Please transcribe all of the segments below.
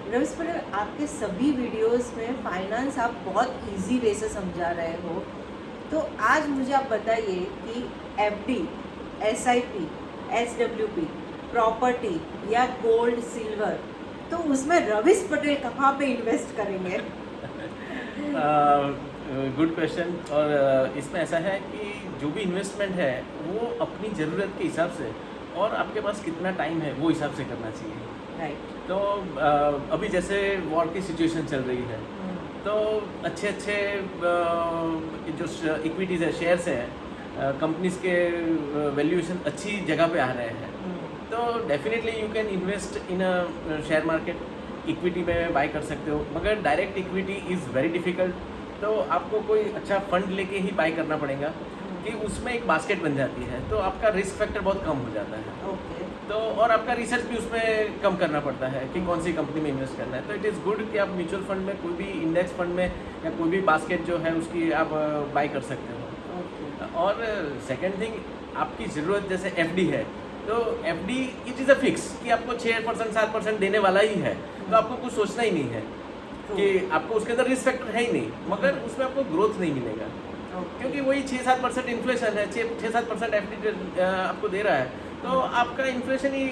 रवीश पटेल, आपके सभी वीडियोस में फाइनेंस आप बहुत इजी वे से समझा रहे हो। तो आज मुझे आप बताइए कि एफडी, एसआईपी, एसडब्ल्यूपी, प्रॉपर्टी या गोल्ड सिल्वर, तो उसमें रवीश पटेल कहाँ पे इन्वेस्ट करेंगे? Good question. और इसमें ऐसा है कि जो भी इन्वेस्टमेंट है वो अपनी ज़रूरत के हिसाब से और आपके पास कितना टाइम है वो हिसाब से करना चाहिए। राइट। तो अभी जैसे वॉर की सिचुएशन चल रही है, तो अच्छे अच्छे जो इक्विटीज़ है, शेयर्स हैं, कंपनीज के वैल्यूएशन अच्छी जगह पे आ रहे हैं। तो definitely you can invest in a share market. Equity में बाय कर सकते हो, मगर direct equity is very difficult. तो आपको कोई अच्छा फंड लेके ही बाय करना पड़ेगा कि उसमें एक बास्केट बन जाती है, तो आपका रिस्क फैक्टर बहुत कम हो जाता है। ओके। तो और आपका रिसर्च भी उसमें कम करना पड़ता है कि कौन सी कंपनी में इन्वेस्ट करना है। तो इट इज़ गुड कि आप म्यूचुअल फंड में, कोई भी इंडेक्स फंड में या कोई भी बास्केट जो है उसकी आप बाय कर सकते हो। ओके। और सेकेंड थिंग, आपकी ज़रूरत जैसे एफडी है, तो FD it is a fix कि आपको 6% 7% देने वाला ही है, तो आपको कुछ सोचना ही नहीं है कि आपको उसके अंदर रिस्क फैक्टर है ही नहीं, मगर उसमें आपको ग्रोथ नहीं मिलेगा क्योंकि वही 6-7% इन्फ्लेशन है। 6-7% एफडी आपको दे रहा है, तो आपका इन्फ्लेशन ही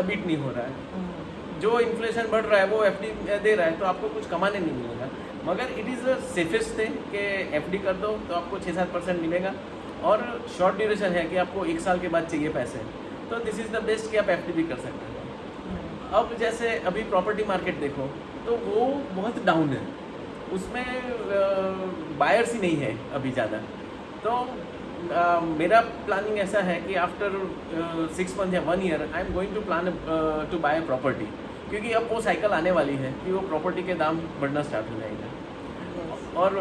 बीट नहीं हो रहा है। जो इन्फ्लेशन बढ़ रहा है वो एफडी दे रहा है, तो आपको कुछ कमाने नहीं मिलेगा। मगर it is the safest thing कि एफडी कर दो तो आपको 6-7% मिलेगा। और शॉर्ट ड्यूरेशन है कि आपको 1 साल के बाद चाहिए पैसे, तो दिस इज़ द बेस्ट कि आप एफडी भी कर सकते हो। अब जैसे अभी प्रॉपर्टी मार्केट देखो, तो वो बहुत डाउन है, उसमें बायर्स ही नहीं है अभी ज़्यादा। तो मेरा प्लानिंग ऐसा है कि आफ्टर 6 मंथ या 1 year I am going to plan to buy property, क्योंकि अब वो साइकिल आने वाली है कि वो प्रॉपर्टी के दाम बढ़ना स्टार्ट हो जाएगा। और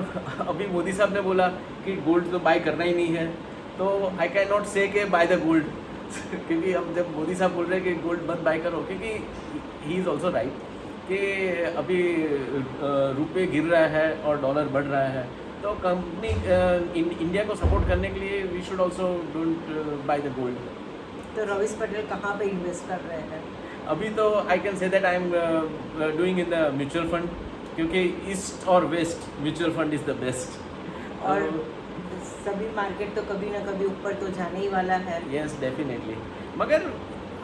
अभी मोदी साहब ने बोला कि गोल्ड तो बाय करना ही नहीं है, तो आई कैन नॉट से कि बाय द गोल्ड क्योंकि अब जब मोदी साहब बोल रहे हैं कि गोल्ड मत बाय करो, क्योंकि ही इज़ ऑल्सो राइट कि अभी रुपये गिर रहा है और डॉलर बढ़ रहा है, तो कंपनी इंडिया को सपोर्ट करने के लिए we should also don't buy the gold. तो रवीश पटेल कहाँ पे इन्वेस्ट कर रहे हैं? अभी तो I can say that I am doing in the mutual fund, क्योंकि ईस्ट और west mutual fund is the best. और सभी मार्केट तो कभी ना कभी ऊपर तो जाने ही वाला है। यस डेफिनेटली, मगर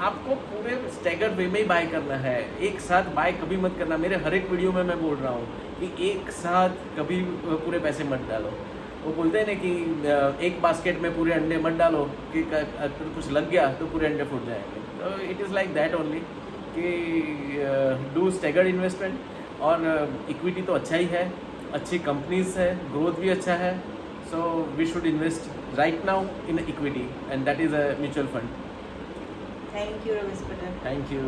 आपको पूरे स्टैगर्ड वे में ही बाय करना है, एक साथ बाय कभी मत करना। मेरे हर एक वीडियो में मैं बोल रहा हूँ कि एक साथ कभी पूरे पैसे मत डालो। वो बोलते हैं ना कि एक बास्केट में पूरे अंडे मत डालो कि अगर कुछ लग गया तो पूरे अंडे फूट जाएंगे। तो it is like that only कि डू स्टैगर्ड इन्वेस्टमेंट। और इक्विटी तो अच्छा ही है, अच्छी कंपनीज है, ग्रोथ भी अच्छा है। So we should invest right now in equity and that is a mutual fund. Thank you Ravish Patel. Thank you.